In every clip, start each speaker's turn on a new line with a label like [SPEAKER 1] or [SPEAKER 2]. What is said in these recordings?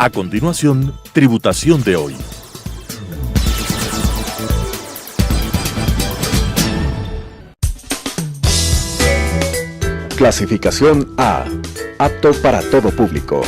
[SPEAKER 1] A continuación, Tributación de hoy.
[SPEAKER 2] Clasificación A. Apto para todo público.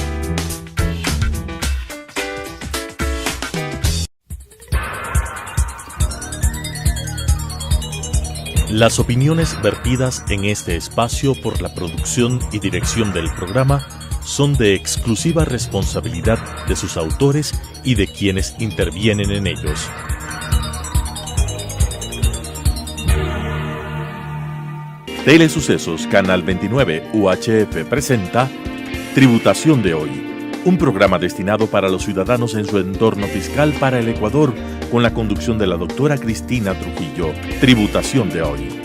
[SPEAKER 1] Las opiniones vertidas en este espacio por la producción y dirección del programa son de exclusiva responsabilidad de sus autores y de quienes intervienen en ellos. Telesucesos Canal 29 UHF presenta Tributación de hoy, un programa destinado para los ciudadanos en su entorno fiscal para el Ecuador, con la conducción de la doctora Cristina Trujillo. Tributación de hoy.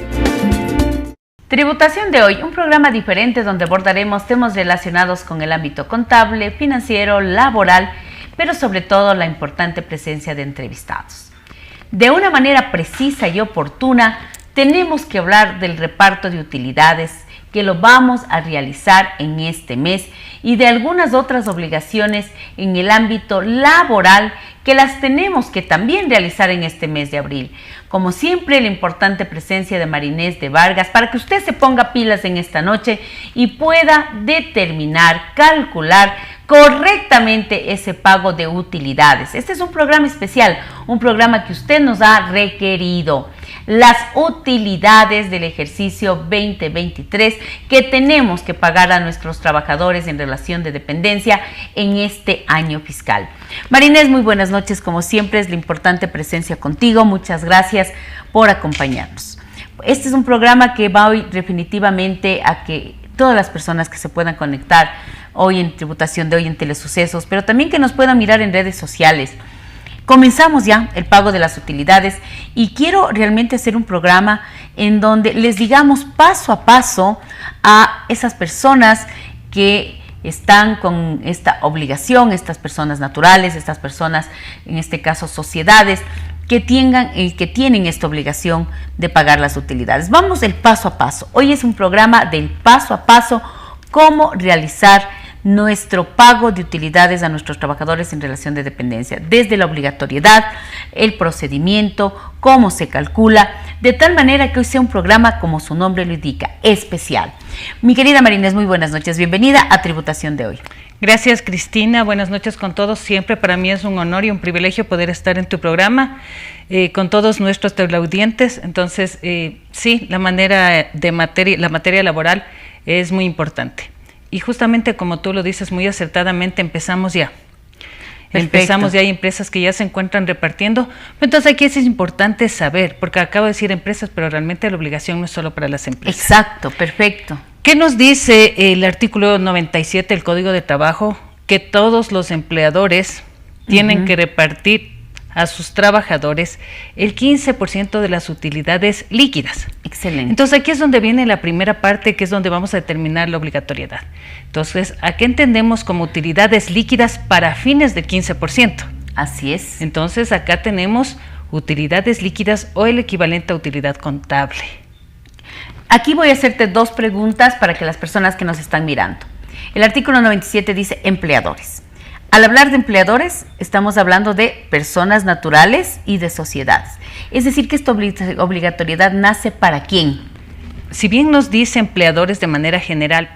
[SPEAKER 3] Tributación de hoy, un programa diferente donde abordaremos temas relacionados con el ámbito contable, financiero, laboral, pero sobre todo la importante presencia de entrevistados. De una manera precisa y oportuna, tenemos que hablar del reparto de utilidades que lo vamos a realizar en este mes y de algunas otras obligaciones en el ámbito laboral que las tenemos que también realizar en este mes de abril. Como siempre, la importante presencia de María Inés de Vargas para que usted se ponga pilas en esta noche y pueda determinar, calcular correctamente ese pago de utilidades. Este es un programa especial, un programa que usted nos ha requerido. Las utilidades del ejercicio 2023 que tenemos que pagar a nuestros trabajadores en relación de dependencia en este año fiscal. María Inés, muy buenas noches, como siempre es la importante presencia contigo, muchas gracias por acompañarnos. Este es un programa que va hoy definitivamente a que todas las personas que se puedan conectar hoy en Tributación de hoy en Telesucesos, pero también que nos puedan mirar en redes sociales. Comenzamos ya el pago de las utilidades y quiero realmente hacer un programa en donde les digamos paso a paso a esas personas que están con esta obligación, estas personas naturales, estas personas, en este caso sociedades, que tienen esta obligación de pagar las utilidades. Vamos el paso a paso. Hoy es un programa del paso a paso, cómo realizar nuestro pago de utilidades a nuestros trabajadores en relación de dependencia, desde la obligatoriedad, el procedimiento, cómo se calcula, de tal manera que hoy sea un programa, como su nombre lo indica, especial. Mi querida María Inés, muy buenas noches, bienvenida a Tributación de hoy.
[SPEAKER 4] Gracias, Cristina, buenas noches con todos. Siempre para mí es un honor y un privilegio poder estar en tu programa con todos nuestros teleaudientes. Entonces, sí, la materia laboral es muy importante. Y justamente como tú lo dices muy acertadamente, empezamos ya. Perfecto. Empezamos ya, hay empresas que ya se encuentran repartiendo. Entonces aquí es importante saber, porque acabo de decir empresas, pero realmente la obligación no es solo para las empresas.
[SPEAKER 3] Exacto, perfecto.
[SPEAKER 4] ¿Qué nos dice el artículo 97 del Código de Trabajo? Que todos los empleadores tienen que repartir a sus trabajadores el 15% de las utilidades líquidas.
[SPEAKER 3] Excelente.
[SPEAKER 4] Entonces aquí es donde viene la primera parte, que es donde vamos a determinar la obligatoriedad. Entonces, ¿a qué entendemos como utilidades líquidas para fines del 15%?
[SPEAKER 3] Así es.
[SPEAKER 4] Entonces acá tenemos utilidades líquidas o el equivalente a utilidad contable.
[SPEAKER 3] Aquí voy a hacerte dos preguntas para que las personas que nos están mirando. El artículo 97 dice empleadores. Al hablar de empleadores, estamos hablando de personas naturales y de sociedades. Es decir, que esta obligatoriedad nace ¿para quién?
[SPEAKER 4] Si bien nos dice empleadores de manera general,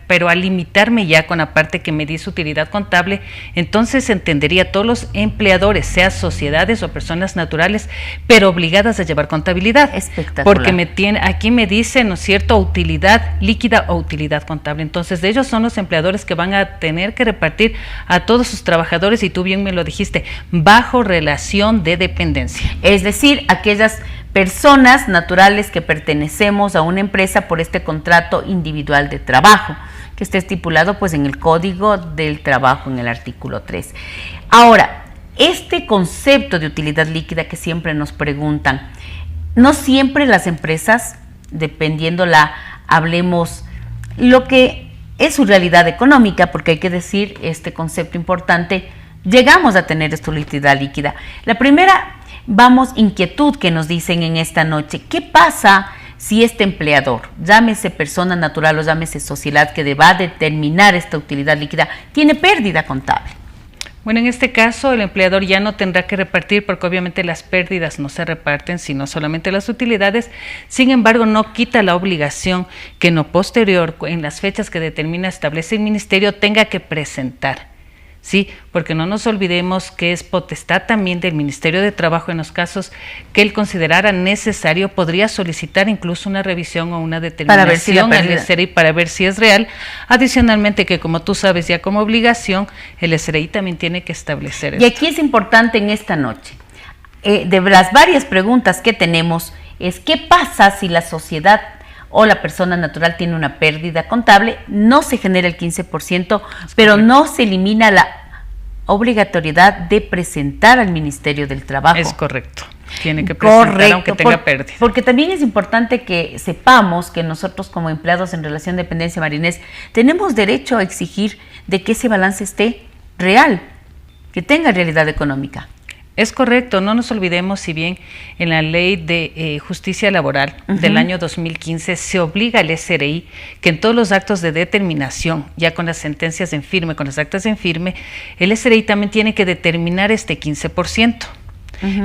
[SPEAKER 4] pero al limitarme ya con la parte que me dice utilidad contable, entonces entendería todos los empleadores, sea sociedades o personas naturales, pero obligadas a llevar contabilidad.
[SPEAKER 3] Espectacular.
[SPEAKER 4] Porque aquí me dice, ¿no es cierto?, utilidad líquida o utilidad contable. Entonces, de ellos son los empleadores que van a tener que repartir a todos sus trabajadores, y tú bien me lo dijiste, bajo relación de dependencia.
[SPEAKER 3] Es decir, aquellas personas naturales que pertenecemos a una empresa por este contrato individual de trabajo, que está estipulado pues en el Código del Trabajo, en el artículo 3. Ahora, este concepto de utilidad líquida que siempre nos preguntan, no siempre las empresas, dependiendo hablemos lo que es su realidad económica, porque hay que decir este concepto importante, llegamos a tener esta utilidad líquida. La primera, inquietud que nos dicen en esta noche, ¿qué pasa si este empleador, llámese persona natural o llámese sociedad que va a determinar esta utilidad líquida, tiene pérdida contable?
[SPEAKER 4] Bueno, en este caso el empleador ya no tendrá que repartir porque obviamente las pérdidas no se reparten, sino solamente las utilidades. Sin embargo, no quita la obligación que en lo posterior, en las fechas que establece el ministerio, tenga que presentar. Sí, porque no nos olvidemos que es potestad también del Ministerio de Trabajo en los casos que él considerara necesario, podría solicitar incluso una revisión o una determinación al SRI para ver si es real. Adicionalmente que, como tú sabes, ya como obligación, el SRI también tiene que establecer esto.
[SPEAKER 3] Y aquí es importante en esta noche, de las varias preguntas que tenemos, es ¿qué pasa si la sociedad o la persona natural tiene una pérdida contable? No se genera el 15%, pero no se elimina la obligatoriedad de presentar al Ministerio del Trabajo.
[SPEAKER 4] Es correcto. Tiene que presentar aunque tenga pérdida.
[SPEAKER 3] Porque también es importante que sepamos que nosotros como empleados en relación de dependencia, Marinés, tenemos derecho a exigir de que ese balance esté real, que tenga realidad económica.
[SPEAKER 4] Es correcto, no nos olvidemos, si bien en la Ley de Justicia Laboral del año 2015 se obliga al SRI que en todos los actos de determinación, ya con las sentencias en firme, con las actas en firme, el SRI también tiene que determinar este 15%.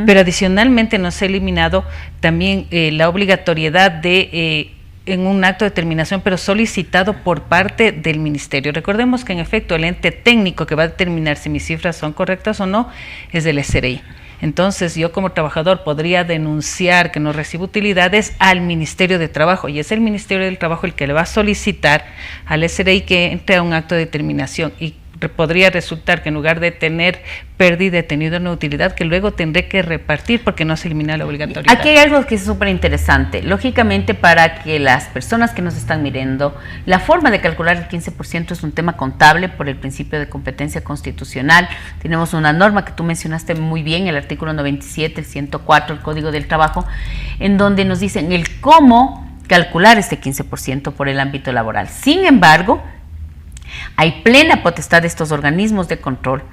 [SPEAKER 4] Pero adicionalmente nos ha eliminado también la obligatoriedad de en un acto de determinación, pero solicitado por parte del ministerio. Recordemos que en efecto el ente técnico que va a determinar si mis cifras son correctas o no es del SRI. Entonces yo como trabajador podría denunciar que no recibo utilidades al Ministerio de Trabajo, y es el Ministerio del Trabajo el que le va a solicitar al SRI que entre a un acto de determinación, y podría resultar que en lugar de tener pérdida, he tenido una utilidad que luego tendré que repartir porque no se elimina la obligatoriedad.
[SPEAKER 3] Aquí hay algo que es súper interesante. Lógicamente, para que las personas que nos están mirando, la forma de calcular el 15% es un tema contable por el principio de competencia constitucional. Tenemos una norma que tú mencionaste muy bien, el artículo 97, el 104, el Código del Trabajo, en donde nos dicen el cómo calcular este 15% por el ámbito laboral. Sin embargo, hay plena potestad de estos organismos de control,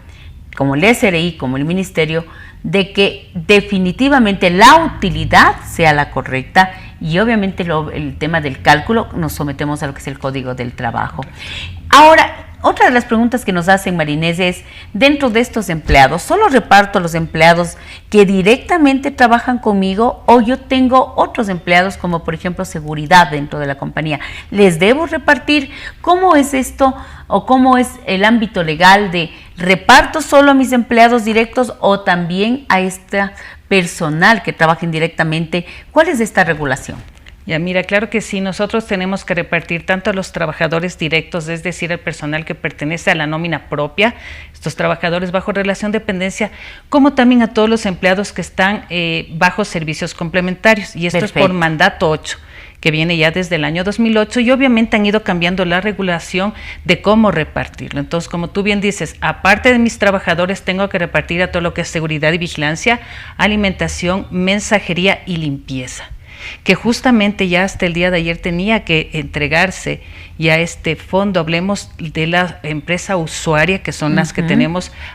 [SPEAKER 3] como el SRI, como el Ministerio, de que definitivamente la utilidad sea la correcta, y obviamente el tema del cálculo nos sometemos a lo que es el Código del Trabajo. Ahora, otra de las preguntas que nos hacen, Marinés, es, dentro de estos empleados, ¿solo reparto a los empleados que directamente trabajan conmigo, o yo tengo otros empleados como por ejemplo seguridad dentro de la compañía? ¿Les debo repartir? ¿Cómo es esto, o cómo es el ámbito legal de reparto solo a mis empleados directos o también a este personal que trabaja indirectamente? ¿Cuál es esta regulación?
[SPEAKER 4] Ya, mira, claro que sí, nosotros tenemos que repartir tanto a los trabajadores directos, es decir, el personal que pertenece a la nómina propia, estos trabajadores bajo relación de dependencia, como también a todos los empleados que están bajo servicios complementarios, y esto Perfecto. Es por mandato 8, que viene ya desde el año 2008, y obviamente han ido cambiando la regulación de cómo repartirlo. Entonces, como tú bien dices, aparte de mis trabajadores, tengo que repartir a todo lo que es seguridad y vigilancia, alimentación, mensajería y limpieza, que justamente ya hasta el día de ayer tenía que entregarse ya este fondo. Hablemos de la empresa usuaria, que son las que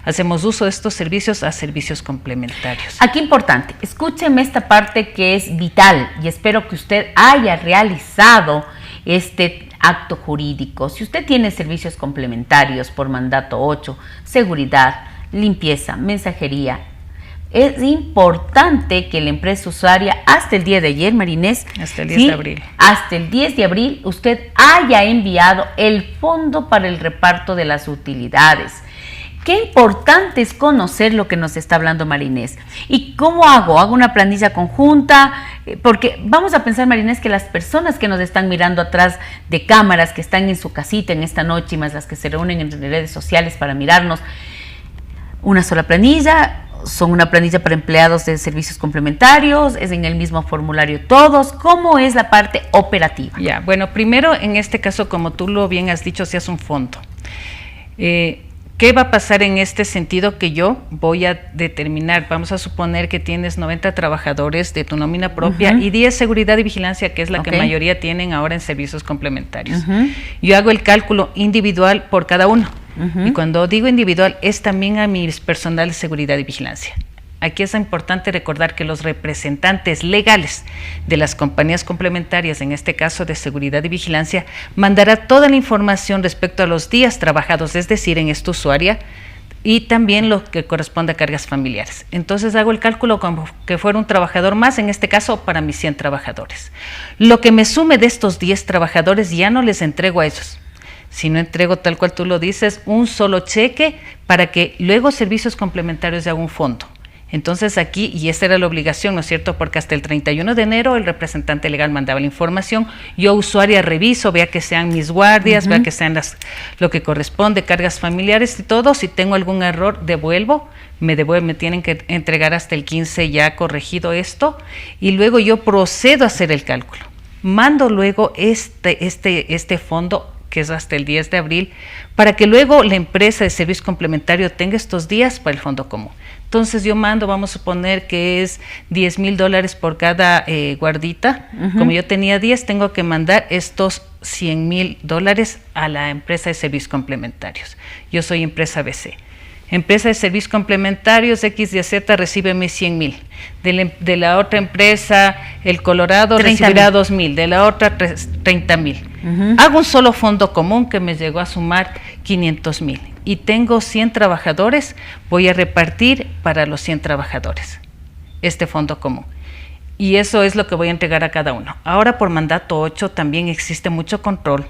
[SPEAKER 4] hacemos uso de estos servicios a servicios complementarios.
[SPEAKER 3] Aquí importante, escúcheme esta parte que es vital, y espero que usted haya realizado este acto jurídico. Si usted tiene servicios complementarios por mandato 8, seguridad, limpieza, mensajería, es importante que la empresa usuaria, hasta el día de ayer, Marinés,
[SPEAKER 4] hasta el 10 de abril,
[SPEAKER 3] hasta el 10 de abril, usted haya enviado el fondo para el reparto de las utilidades. Qué importante es conocer lo que nos está hablando Marinés. ¿Y cómo hago? ¿Hago una planilla conjunta? Porque vamos a pensar, Marinés, que las personas que nos están mirando atrás de cámaras, que están en su casita en esta noche, y más las que se reúnen en redes sociales para mirarnos, una sola planilla, son una planilla para empleados de servicios complementarios, es en el mismo formulario todos. ¿Cómo es la parte operativa?
[SPEAKER 4] Ya, bueno, primero en este caso, como tú lo bien has dicho, se hace un fondo. ¿Qué va a pasar en este sentido? Que yo voy a determinar, vamos a suponer que tienes 90 trabajadores de tu nómina propia y 10 seguridad y vigilancia, que es la que mayoría tienen ahora en servicios complementarios. Yo hago el cálculo individual por cada uno. Y cuando digo individual, es también a mis personal de seguridad y vigilancia. Aquí es importante recordar que los representantes legales de las compañías complementarias, en este caso de seguridad y vigilancia, mandará toda la información respecto a los días trabajados, es decir, en esta usuaria, y también lo que corresponde a cargas familiares. Entonces hago el cálculo como que fuera un trabajador más, en este caso para mis 100 trabajadores. Lo que me sume de estos 10 trabajadores ya no les entrego a ellos, sino entrego, tal cual tú lo dices, un solo cheque para que luego servicios complementarios haga un fondo. Entonces aquí, y esa era la obligación, ¿no es cierto? Porque hasta el 31 de enero el representante legal mandaba la información, yo usuaria reviso, vea que sean mis guardias, vea que sean lo que corresponde, cargas familiares y todo. Si tengo algún error, me tienen que entregar hasta el 15 ya corregido esto, y luego yo procedo a hacer el cálculo. Mando luego este fondo, que es hasta el 10 de abril, para que luego la empresa de servicio complementario tenga estos días para el fondo común. Entonces yo mando, vamos a suponer que es $10,000 por cada guardita. Como yo tenía 10, tengo que mandar estos $100,000 a la empresa de servicios complementarios. Yo soy empresa BC. Empresa de servicios complementarios X y Z recibe mis 100,000. De la otra empresa, el Colorado, recibirá 2,000. De la otra, 30,000. Hago un solo fondo común que me llegó a sumar 500,000. Y tengo 100 trabajadores, voy a repartir para los 100 trabajadores este fondo común. Y eso es lo que voy a entregar a cada uno. Ahora, por mandato 8 también existe mucho control,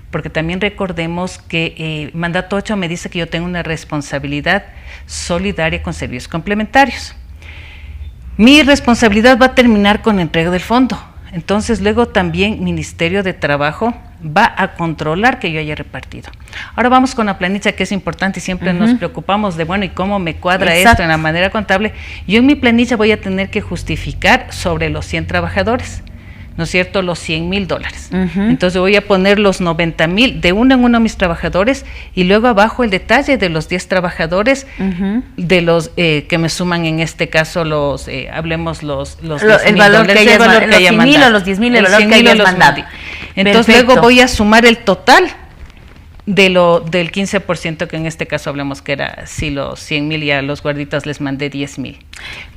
[SPEAKER 4] porque también recordemos que mandato 8 me dice que yo tengo una responsabilidad solidaria con servicios complementarios. Mi responsabilidad va a terminar con la entrega del fondo. Entonces luego también Ministerio de Trabajo va a controlar que yo haya repartido. Ahora vamos con la planilla, que es importante, y siempre nos preocupamos de, bueno, ¿y cómo me cuadra esto en la manera contable? Yo en mi planilla voy a tener que justificar sobre los 100 trabajadores, ¿no es cierto?, los $100,000. Entonces voy a poner los 90,000 de uno en uno a mis trabajadores, y luego abajo el detalle de los 10 trabajadores, de los que me suman en este caso hablemos los
[SPEAKER 3] el valor que haya mandado, los 100,000 o los 10,000, el valor que hayas mandado.
[SPEAKER 4] Entonces luego voy a sumar el total del 15%, que en este caso hablamos que era, si los 100,000 y a los guarditas les mandé 10,000.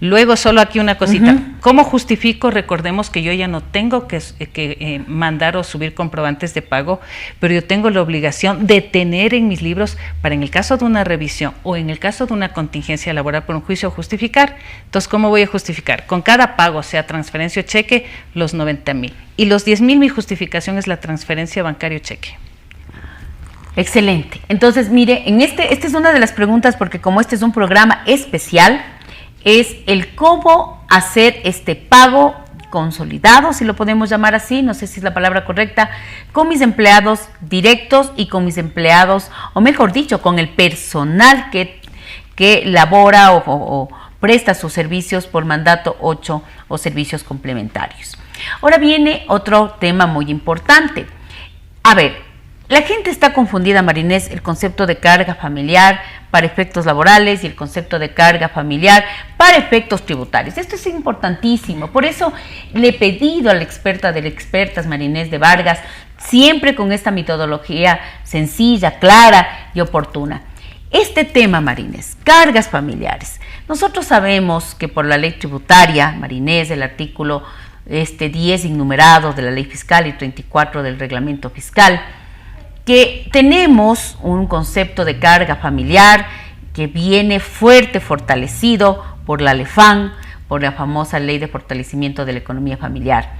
[SPEAKER 4] Luego solo aquí una cosita, ¿cómo justifico? Recordemos que yo ya no tengo que mandar o subir comprobantes de pago, pero yo tengo la obligación de tener en mis libros, para en el caso de una revisión o en el caso de una contingencia laboral por un juicio, justificar. Entonces, ¿cómo voy a justificar? Con cada pago, sea transferencia o cheque, los 90,000. Y los 10,000, mi justificación es la transferencia bancaria o cheque.
[SPEAKER 3] Excelente. Entonces, mire, esta es una de las preguntas, porque como este es un programa especial, es el cómo hacer este pago consolidado, si lo podemos llamar así, no sé si es la palabra correcta, con mis empleados directos y con mis empleados, o mejor dicho, con el personal que labora o presta sus servicios por mandato 8 o servicios complementarios. Ahora viene otro tema muy importante. A ver, la gente está confundida, Marinés, el concepto de carga familiar para efectos laborales y el concepto de carga familiar para efectos tributarios. Esto es importantísimo. Por eso le he pedido a la experta de las expertas, Marinés de Vargas, siempre con esta metodología sencilla, clara y oportuna. Este tema, Marinés, cargas familiares. Nosotros sabemos que por la ley tributaria, Marinés, el artículo 10 innumerados de la ley fiscal y 34 del reglamento fiscal, que tenemos un concepto de carga familiar que viene fuerte, fortalecido por la LEFAN, por la famosa Ley de Fortalecimiento de la Economía Familiar.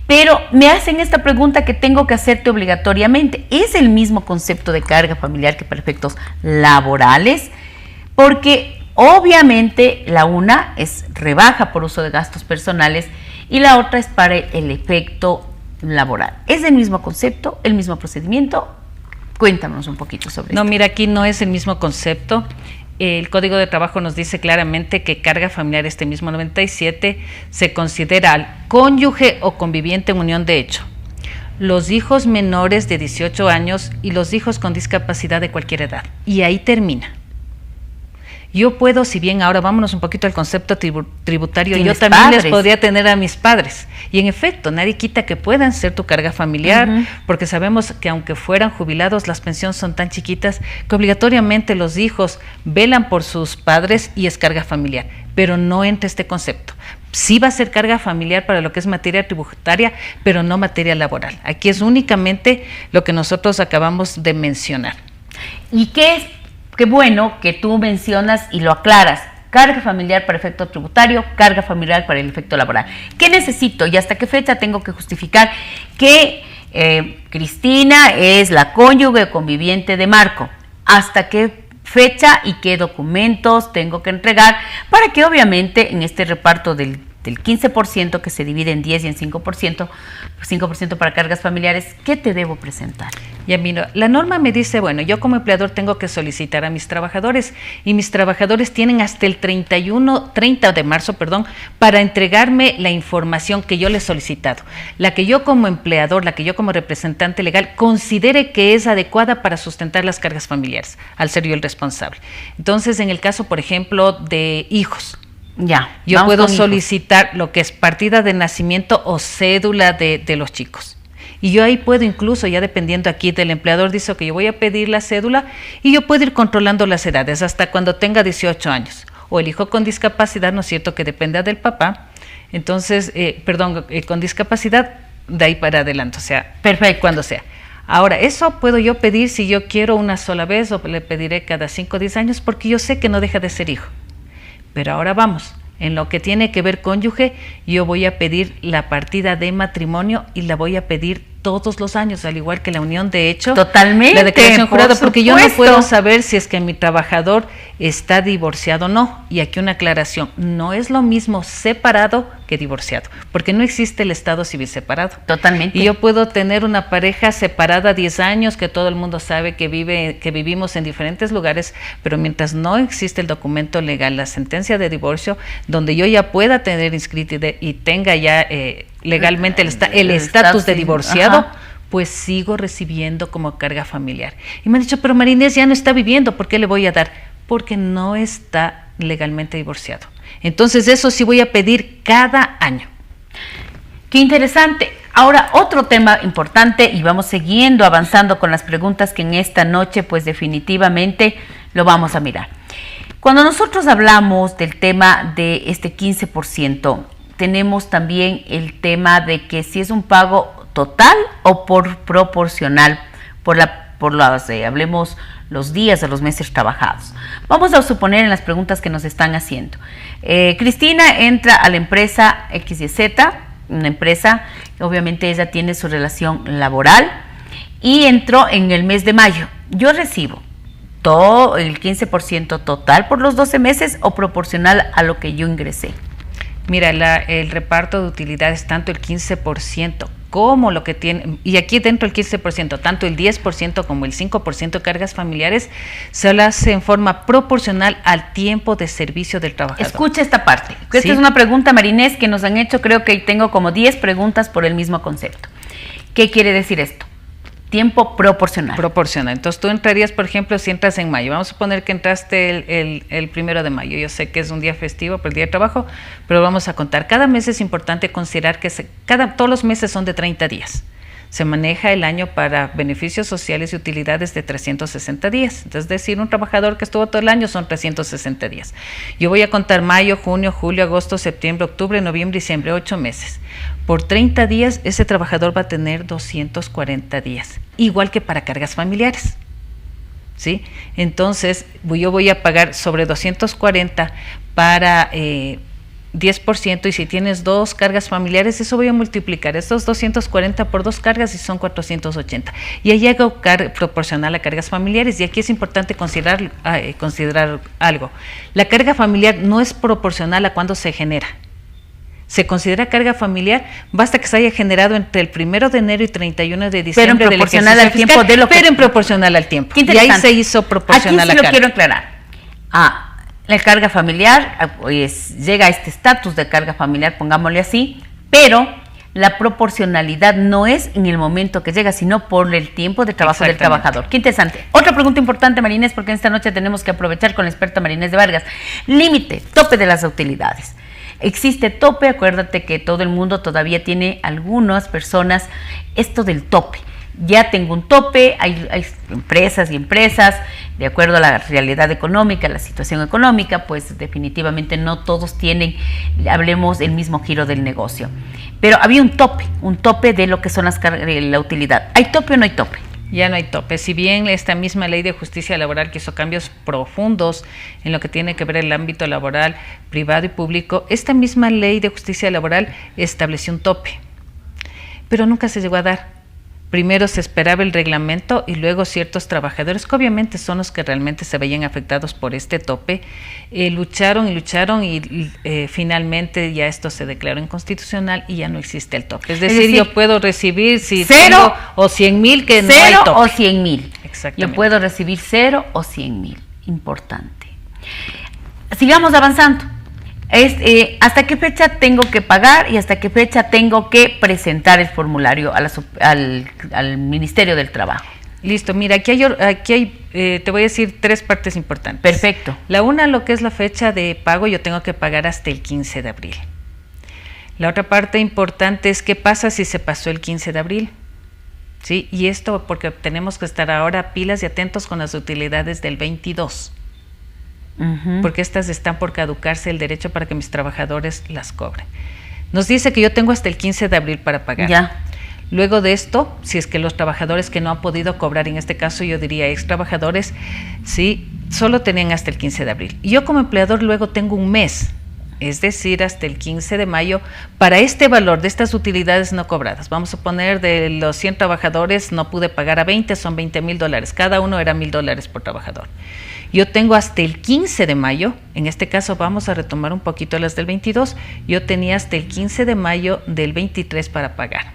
[SPEAKER 3] Pero me hacen esta pregunta que tengo que hacerte obligatoriamente. ¿Es el mismo concepto de carga familiar que para efectos laborales? Porque obviamente la una es rebaja por uso de gastos personales y la otra es para el efecto laboral. ¿Es el mismo concepto, el mismo procedimiento? Cuéntanos un poquito sobre esto.
[SPEAKER 4] No, mira, aquí no es el mismo concepto. El Código de Trabajo nos dice claramente que carga familiar, este mismo 97, se considera al cónyuge o conviviente en unión de hecho, los hijos menores de 18 años y los hijos con discapacidad de cualquier edad. Y ahí termina. Yo puedo, si bien ahora vámonos un poquito al concepto tributario, yo también padres. Les podría tener a mis padres. Y en efecto, nadie quita que puedan ser tu carga familiar, porque sabemos que aunque fueran jubilados, las pensiones son tan chiquitas que obligatoriamente los hijos velan por sus padres y es carga familiar. Pero no entra este concepto. Sí va a ser carga familiar para lo que es materia tributaria, pero no materia laboral. Aquí es únicamente lo que nosotros acabamos de mencionar.
[SPEAKER 3] ¿Y qué es? qué bueno que tú mencionas y lo aclaras. Carga familiar para efecto tributario, carga familiar para el efecto laboral. ¿Qué necesito y hasta qué fecha tengo que justificar que Cristina es la cónyuge o conviviente de Marco? ¿Hasta qué fecha y qué documentos tengo que entregar para que obviamente en este reparto del 15% que se divide en 10 y en 5% para cargas familiares, ¿qué te debo presentar?
[SPEAKER 4] Ya mira, la norma me dice, bueno, yo como empleador tengo que solicitar a mis trabajadores y mis trabajadores tienen hasta el 30 de marzo, para entregarme la información que yo les he solicitado, la que yo como empleador, la que yo como representante legal considere que es adecuada para sustentar las cargas familiares, al ser yo el responsable. Entonces, en el caso, por ejemplo, de hijos, yo puedo solicitar lo que es partida de nacimiento o cédula de los chicos. Y yo ahí puedo incluso, ya dependiendo aquí del empleador, dice que yo voy a pedir la cédula y yo puedo ir controlando las edades hasta cuando tenga 18 años. O el hijo con discapacidad, ¿no es cierto?, que dependa del papá. Entonces, con discapacidad, de ahí para adelante, o sea, perfecto, cuando sea. Ahora, eso puedo yo pedir si yo quiero una sola vez o le pediré cada 5 o 10 años porque yo sé que no deja de ser hijo. Pero ahora vamos, en lo que tiene que ver cónyuge, yo voy a pedir la partida de matrimonio y la voy a pedir todos los años, al igual que la unión de hecho.
[SPEAKER 3] Totalmente.
[SPEAKER 4] La declaración jurada, porque yo no puedo saber si es que mi trabajador está divorciado o no. Y aquí una aclaración, no es lo mismo separado que divorciado, porque no existe el estado civil separado.
[SPEAKER 3] Totalmente.
[SPEAKER 4] Y yo puedo tener una pareja separada 10 años, que todo el mundo sabe que vivimos en diferentes lugares, pero mientras no existe el documento legal, la sentencia de divorcio, donde yo ya pueda tener inscrito y tenga ya legalmente el estatus de divorciado, ajá, pues sigo recibiendo como carga familiar. Y me han dicho, pero María Inés ya no está viviendo, ¿por qué le voy a dar? Porque no está legalmente divorciado. Entonces eso sí voy a pedir cada año.
[SPEAKER 3] Qué interesante. Ahora, otro tema importante, y vamos siguiendo avanzando con las preguntas que en esta noche pues definitivamente lo vamos a mirar. Cuando nosotros hablamos del tema de este 15%, tenemos también el tema de que si es un pago total o por proporcional, hablemos los días o los meses trabajados. Vamos a suponer en las preguntas que nos están haciendo. Cristina entra a la empresa XYZ, una empresa, obviamente ella tiene su relación laboral y entró en el mes de mayo. Yo recibo todo el 15% total por los 12 meses o proporcional a lo que yo ingresé.
[SPEAKER 4] Mira, el reparto de utilidades, tanto el 15% como lo que tiene, y aquí dentro del 15%, tanto el 10% como el 5% de cargas familiares, se lo hace en forma proporcional al tiempo de servicio del trabajador.
[SPEAKER 3] Escucha esta parte. Esta
[SPEAKER 4] ¿Sí?
[SPEAKER 3] Es una pregunta, María Inés, que nos han hecho, creo que tengo como 10 preguntas por el mismo concepto. ¿Qué quiere decir esto? Tiempo proporcional.
[SPEAKER 4] Proporcional. Entonces tú entrarías, por ejemplo, si entras en mayo, vamos a suponer que entraste el 1 de mayo, yo sé que es un día festivo por el día de trabajo, pero vamos a contar, cada mes es importante considerar que todos los meses son de 30 días. Se maneja el año para beneficios sociales y utilidades de 360 días. Entonces, es decir, un trabajador que estuvo todo el año son 360 días. Yo voy a contar mayo, junio, julio, agosto, septiembre, octubre, noviembre, diciembre, 8 meses. Por 30 días, ese trabajador va a tener 240 días, igual que para cargas familiares. ¿Sí? Entonces, yo voy a pagar sobre 240 para 10%, y si tienes 2 cargas familiares, eso voy a multiplicar estos 240 por 2 cargas y son 480. Y ahí hago proporcional a cargas familiares, y aquí es importante considerar algo. La carga familiar no es proporcional a cuándo se genera. Se considera carga familiar, basta que se haya generado entre el 1 de enero y 31 de diciembre.
[SPEAKER 3] Pero en proporcional al tiempo de lo que...
[SPEAKER 4] Pero en proporcional al tiempo. Y ahí se hizo proporcional a
[SPEAKER 3] aquí sí
[SPEAKER 4] la carga.
[SPEAKER 3] Lo quiero aclarar. La carga familiar, pues llega a este estatus de carga familiar, pongámosle así, pero la proporcionalidad no es en el momento que llega, sino por el tiempo de trabajo del trabajador. Qué interesante. Otra pregunta importante, María Inés, porque esta noche tenemos que aprovechar con la experta María Inés de Vargas. Límite, tope de las utilidades. Existe tope, acuérdate que todo el mundo todavía tiene, algunas personas, esto del tope. Ya tengo un tope, hay empresas y empresas, de acuerdo a la realidad económica, la situación económica, pues definitivamente no todos tienen, hablemos, el mismo giro del negocio. Pero había un tope de lo que son la utilidad. ¿Hay tope o no hay tope?
[SPEAKER 4] Ya no hay tope. Si bien esta misma ley de justicia laboral que hizo cambios profundos en lo que tiene que ver el ámbito laboral privado y público, esta misma ley de justicia laboral estableció un tope, pero nunca se llegó a dar. Primero se esperaba el reglamento y luego ciertos trabajadores, que obviamente son los que realmente se veían afectados por este tope, lucharon y finalmente ya esto se declaró inconstitucional y ya no existe el tope. Es decir, yo puedo recibir si
[SPEAKER 3] 0
[SPEAKER 4] o 100,000, que no
[SPEAKER 3] 0
[SPEAKER 4] hay tope.
[SPEAKER 3] o 100,000.
[SPEAKER 4] Exactamente.
[SPEAKER 3] Yo puedo recibir 0 o 100,000. Importante. Sigamos avanzando. ¿Hasta qué fecha tengo que pagar y hasta qué fecha tengo que presentar el formulario al Ministerio del Trabajo?
[SPEAKER 4] Listo, mira, aquí hay te voy a decir 3 partes importantes.
[SPEAKER 3] Perfecto.
[SPEAKER 4] La una, lo que es la fecha de pago, yo tengo que pagar hasta el 15 de abril. La otra parte importante es qué pasa si se pasó el 15 de abril. ¿Sí? Y esto porque tenemos que estar ahora pilas y atentos con las utilidades del 22. Porque estas están por caducarse el derecho para que mis trabajadores las cobren. Nos dice que yo tengo hasta el 15 de abril para pagar.
[SPEAKER 3] Ya.
[SPEAKER 4] Luego de esto, si es que los trabajadores que no han podido cobrar, en este caso yo diría ex trabajadores, sí, solo tenían hasta el 15 de abril. Y yo como empleador luego tengo un mes, es decir, hasta el 15 de mayo, para este valor de estas utilidades no cobradas. Vamos a poner de los 100 trabajadores, no pude pagar a 20, son $20,000. Cada uno era $1,000 por trabajador. Yo tengo hasta el 15 de mayo, en este caso vamos a retomar un poquito las del 22, yo tenía hasta el 15 de mayo del 23 para pagar.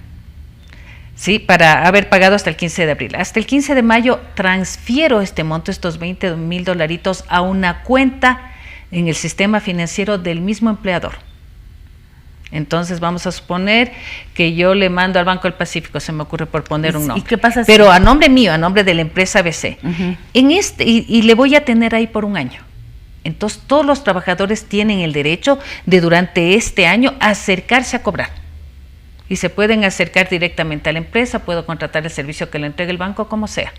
[SPEAKER 4] Sí, para haber pagado hasta el 15 de abril. Hasta el 15 de mayo transfiero este monto, estos $20,000 a una cuenta en el sistema financiero del mismo empleador. Entonces vamos a suponer que yo le mando al Banco del Pacífico, se me ocurre por poner un nombre.
[SPEAKER 3] ¿Y qué pasa si?
[SPEAKER 4] Pero a nombre mío, a nombre de la empresa ABC. Y le voy a tener ahí por un año. Entonces todos los trabajadores tienen el derecho de durante este año acercarse a cobrar. Y se pueden acercar directamente a la empresa, puedo contratar el servicio que le entregue el banco, como sea.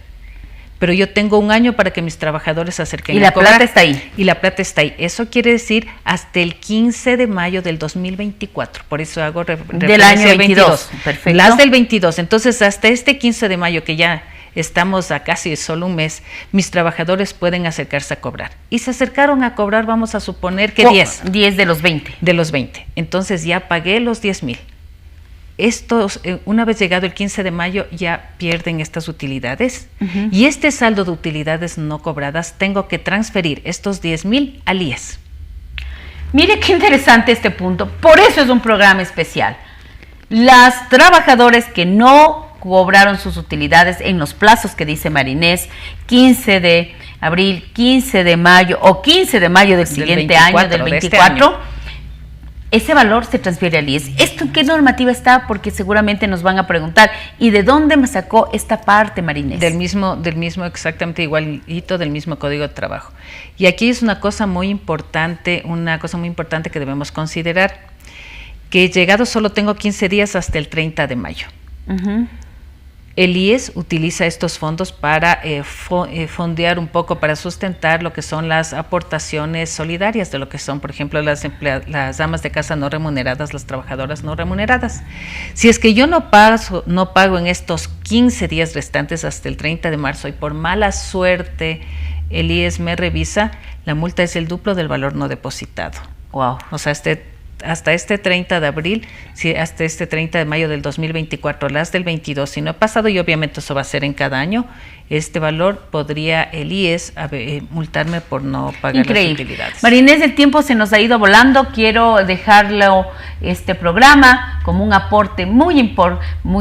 [SPEAKER 4] Pero yo tengo un año para que mis trabajadores se acerquen a cobrar.
[SPEAKER 3] Y la plata está ahí.
[SPEAKER 4] Y la plata está ahí. Eso quiere decir hasta el 15 de mayo del 2024. Por eso hago referencia
[SPEAKER 3] del año
[SPEAKER 4] al
[SPEAKER 3] 22. Perfecto.
[SPEAKER 4] Las del 22. Entonces, hasta este 15 de mayo, que ya estamos a casi solo un mes, mis trabajadores pueden acercarse a cobrar. Y se acercaron a cobrar, vamos a suponer que 10.
[SPEAKER 3] 10 de los 20.
[SPEAKER 4] De los 20. Entonces, ya pagué los 10,000. Estos, una vez llegado el 15 de mayo, ya pierden estas utilidades. Y este saldo de utilidades no cobradas, tengo que transferir estos 10,000 al IES.
[SPEAKER 3] Mire qué interesante este punto. Por eso es un programa especial. Las trabajadoras que no cobraron sus utilidades en los plazos que dice Marinés, 15 de abril, 15 de mayo o 15 de mayo del siguiente año, del 24, ese valor se transfiere al IES. ¿Esto en qué normativa está? Porque seguramente nos van a preguntar, ¿y de dónde me sacó esta parte, Marinés? Del mismo
[SPEAKER 4] exactamente igualito, del mismo Código de Trabajo. Y aquí es una cosa muy importante que debemos considerar, que llegado solo tengo 15 días hasta el 30 de mayo. El IES utiliza estos fondos para fondear un poco, para sustentar lo que son las aportaciones solidarias de lo que son, por ejemplo, las amas de casa no remuneradas, las trabajadoras no remuneradas. Si es que yo no pago en estos 15 días restantes hasta el 30 de marzo y por mala suerte el IES me revisa, la multa es el duplo del valor no depositado.
[SPEAKER 3] Wow.
[SPEAKER 4] O sea, hasta este 30 de abril, hasta este 30 de mayo del 2024, las del 22, si no he pasado, y obviamente eso va a ser en cada año, este valor podría el IES multarme por no pagar las utilidades.
[SPEAKER 3] Marinés, el tiempo se nos ha ido volando. Quiero dejarlo este programa como un aporte muy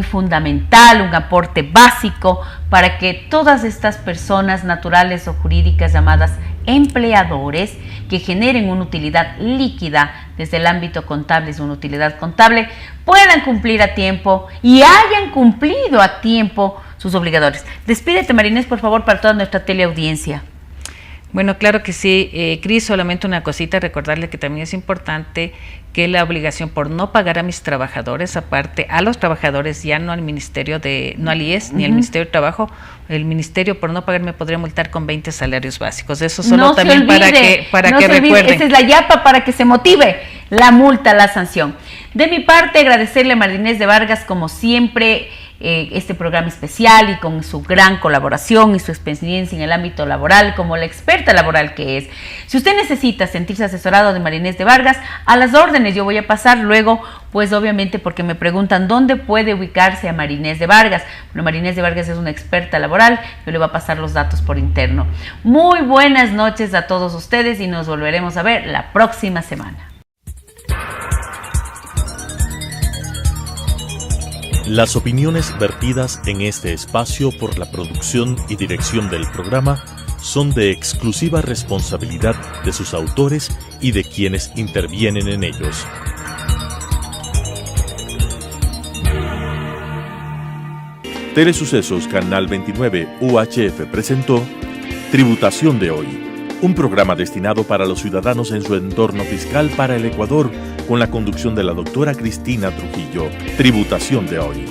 [SPEAKER 3] fundamental, un aporte básico para que todas estas personas naturales o jurídicas llamadas empleadores que generen una utilidad líquida desde el ámbito contable, es una utilidad contable, puedan cumplir a tiempo y hayan cumplido a tiempo sus obligadores. Despídete, Marinés, por favor, para toda nuestra teleaudiencia.
[SPEAKER 4] Bueno, claro que sí, Cris, solamente una cosita, recordarle que también es importante que la obligación por no pagar a mis trabajadores, aparte a los trabajadores, ya no al Ministerio no al IES ni al Ministerio de Trabajo, el Ministerio por no pagar me podría multar con 20 salarios básicos. Eso solo no también para que recuerden.
[SPEAKER 3] Esa es la yapa para que se motive la multa, la sanción. De mi parte, agradecerle a María Inés de Vargas, como siempre, este programa especial y con su gran colaboración y su experiencia en el ámbito laboral como la experta laboral que es. Si usted necesita sentirse asesorado de María Inés de Vargas, a las órdenes. Yo voy a pasar luego, pues obviamente porque me preguntan dónde puede ubicarse a María Inés de Vargas. Bueno, María Inés de Vargas es una experta laboral, yo le voy a pasar los datos por interno. Muy buenas noches a todos ustedes y nos volveremos a ver la próxima semana.
[SPEAKER 1] Las opiniones vertidas en este espacio por la producción y dirección del programa son de exclusiva responsabilidad de sus autores y de quienes intervienen en ellos. Telesucesos Canal 29 UHF presentó Tributación de Hoy, un programa destinado para los ciudadanos en su entorno fiscal para el Ecuador, con la conducción de la doctora Cristina Trujillo. Tributación de Hoy.